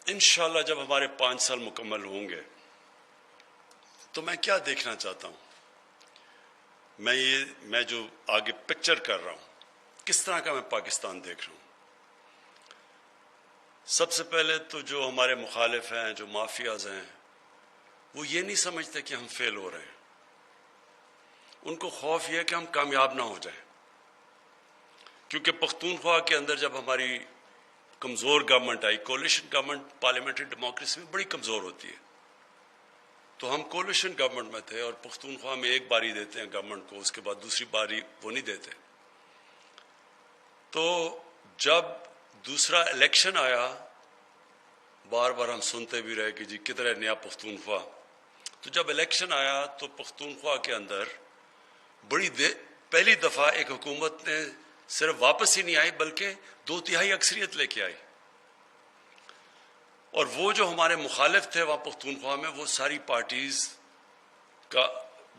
انشاءاللہ جب ہمارے 5 سال مکمل ہوں گے تو میں کیا دیکھنا چاہتا ہوں، میں جو آگے پکچر کر رہا ہوں کس طرح کا میں پاکستان دیکھ رہا ہوں۔ سب سے پہلے تو جو ہمارے مخالف ہیں، جو مافیاز ہیں، وہ یہ نہیں سمجھتے کہ ہم فیل ہو رہے ہیں۔ ان کو خوف یہ ہے کہ ہم کامیاب نہ ہو جائیں، کیونکہ پختونخوا کے اندر جب ہماری کمزور گورنمنٹ آئی، کولیشن گورنمنٹ پارلیمنٹری ڈیموکریسی میں بڑی کمزور ہوتی ہے، تو ہم کولیشن گورنمنٹ میں تھے اور پختونخوا میں ایک باری دیتے ہیں گورنمنٹ کو، اس کے بعد دوسری باری وہ نہیں دیتے۔ تو جب دوسرا الیکشن آیا، بار بار ہم سنتے بھی رہے کہ جی کدھر ہے نیا پختونخوا، تو جب الیکشن آیا تو پختونخوا کے اندر پہلی دفعہ ایک حکومت نے صرف واپس ہی نہیں آئی بلکہ 2/3 اکثریت لے کے آئی، اور وہ جو ہمارے مخالف تھے وہاں پختونخوا میں، وہ ساری پارٹیز کا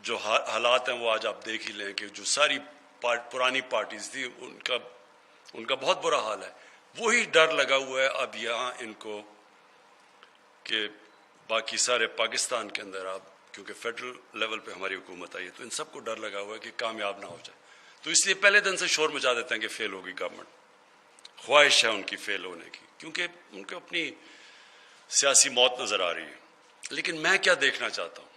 جو حالات ہیں وہ آج آپ دیکھ ہی لیں کہ جو ساری پرانی پارٹیز تھی ان کا بہت برا حال ہے۔ وہی ڈر لگا ہوا ہے اب یہاں ان کو کہ باقی سارے پاکستان کے اندر اب کیونکہ فیڈرل لیول پہ ہماری حکومت آئی ہے تو ان سب کو ڈر لگا ہوا ہے کہ کامیاب نہ ہو جائے، تو اس لیے پہلے دن سے شور مچا دیتے ہیں کہ فیل ہوگی گورنمنٹ، خواہش ہے ان کی فیل ہونے کی، کیونکہ ان کو اپنی سیاسی موت نظر آ رہی ہے۔ لیکن میں کیا دیکھنا چاہتا ہوں؟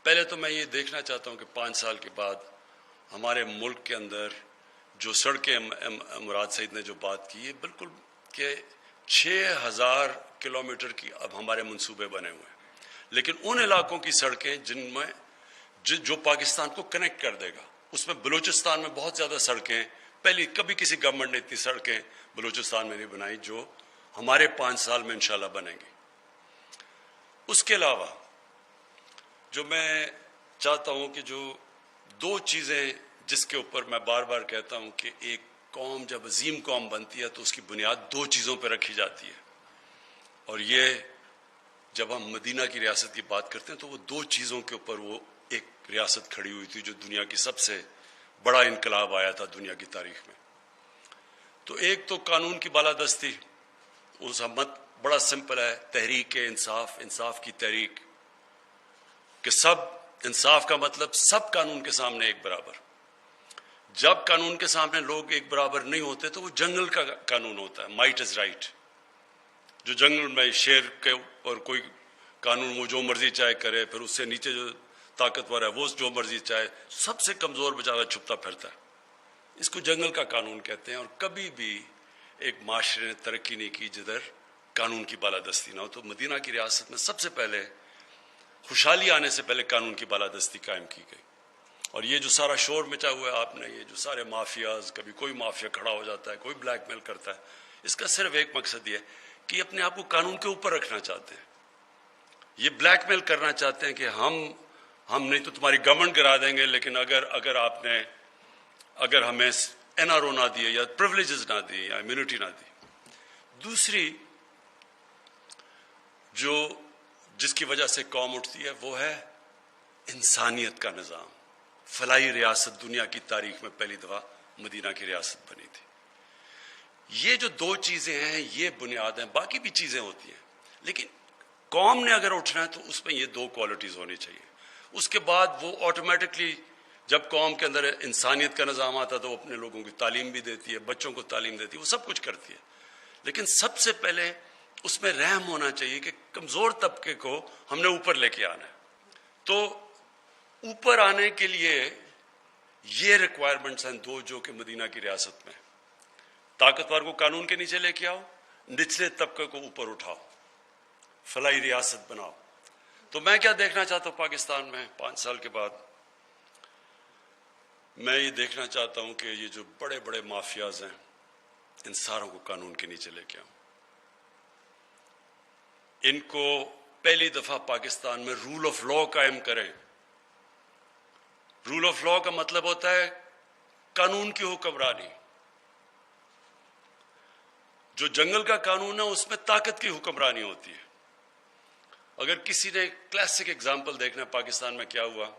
پہلے تو میں یہ دیکھنا چاہتا ہوں کہ 5 سال کے بعد ہمارے ملک کے اندر جو سڑکیں مراد سعید نے جو بات کی ہے بالکل کہ 6000 کلومیٹر کی اب ہمارے منصوبے بنے ہوئے ہیں، لیکن ان علاقوں کی سڑکیں جن میں جو پاکستان کو کنیکٹ کر دے گا، اس میں بلوچستان میں بہت زیادہ سڑکیں کبھی کسی گورنمنٹ نے اتنی سڑکیں بلوچستان میں نہیں بنائی جو ہمارے 5 سال میں انشاءاللہ بنیں گی۔ اس کے علاوہ جو میں چاہتا ہوں کہ جو 2 چیزیں جس کے اوپر میں بار بار کہتا ہوں کہ ایک قوم جب عظیم قوم بنتی ہے تو اس کی بنیاد 2 چیزوں پہ رکھی جاتی ہے، اور یہ جب ہم مدینہ کی ریاست کی بات کرتے ہیں تو وہ 2 چیزوں کے اوپر وہ ایک ریاست کھڑی ہوئی تھی جو دنیا کی سب سے بڑا انقلاب آیا تھا دنیا کی تاریخ میں۔ تو ایک تو قانون کی بالادستی، اس مت بڑا سمپل ہے، تحریک انصاف کی تحریک، کہ سب انصاف کا مطلب سب قانون کے سامنے ایک برابر۔ جب قانون کے سامنے لوگ ایک برابر نہیں ہوتے تو وہ جنگل کا قانون ہوتا ہے، مائٹ از رائٹ، جو جنگل میں شیر کے اوپر کوئی قانون وہ جو مرضی چاہے کرے، پھر اس سے نیچے جو طاقتور ہے وہ جو مرضی چاہے، سب سے کمزور بیچارہ چھپتا پھرتا ہے، اس کو جنگل کا قانون کہتے ہیں۔ اور کبھی بھی ایک معاشرے نے ترقی نہیں کی جدھر قانون کی بالادستی نہ ہو، تو مدینہ کی ریاست میں سب سے پہلے خوشحالی آنے سے پہلے قانون کی بالادستی قائم کی گئی۔ اور یہ جو سارا شور مچا ہوا ہے آپ نے، یہ جو سارے مافیاز، کبھی کوئی مافیا کھڑا ہو جاتا ہے، کوئی بلیک میل کرتا ہے، اس کا صرف ایک مقصد یہ ہے کہ اپنے آپ کو قانون کے اوپر رکھنا چاہتے ہیں، یہ بلیک میل کرنا چاہتے ہیں کہ ہم نہیں تو تمہاری گورنمنٹ گرا دیں گے، لیکن اگر ہمیں این آر او نہ دیے یا پریولیجز نہ دیے یا امیونٹی نہ دی۔ دوسری جس کی وجہ سے قوم اٹھتی ہے وہ ہے انسانیت کا نظام۔ فلاحی ریاست دنیا کی تاریخ میں پہلی دفعہ مدینہ کی ریاست بنی تھی۔ یہ جو 2 چیزیں ہیں یہ بنیاد ہیں، باقی بھی چیزیں ہوتی ہیں، لیکن قوم نے اگر اٹھنا ہے تو اس میں یہ 2 کوالٹیز ہونی چاہیے۔ اس کے بعد وہ آٹومیٹکلی جب قوم کے اندر انسانیت کا نظام آتا تو وہ اپنے لوگوں کی تعلیم بھی دیتی ہے، بچوں کو تعلیم دیتی ہے، وہ سب کچھ کرتی ہے، لیکن سب سے پہلے اس میں رحم ہونا چاہیے کہ کمزور طبقے کو ہم نے اوپر لے کے آنا ہے۔ تو اوپر آنے کے لیے یہ ریکوائرمنٹس ہیں 2 جو کہ مدینہ کی ریاست میں، طاقتور کو قانون کے نیچے لے کے آؤ، نچلے طبقے کو اوپر اٹھاؤ، فلاحی ریاست بناؤ۔ تو میں کیا دیکھنا چاہتا ہوں پاکستان میں 5 سال کے بعد؟ میں یہ دیکھنا چاہتا ہوں کہ یہ جو بڑے بڑے مافیاز ہیں ان ساروں کو قانون کے نیچے لے کے آؤں، ان کو پہلی دفعہ پاکستان میں رول آف لا قائم کریں۔ رول آف لا کا مطلب ہوتا ہے قانون کی حکمرانی۔ جو جنگل کا قانون ہے اس میں طاقت کی حکمرانی ہوتی ہے۔ اگر کسی نے کلاسک ایگزامپل دیکھنا ہے پاکستان میں کیا ہوا،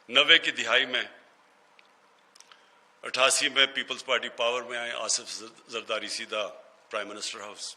90 کی دہائی میں 88 میں پیپلز پارٹی پاور میں آئے، آصف زرداری سیدھا پرائم منسٹر ہاؤس،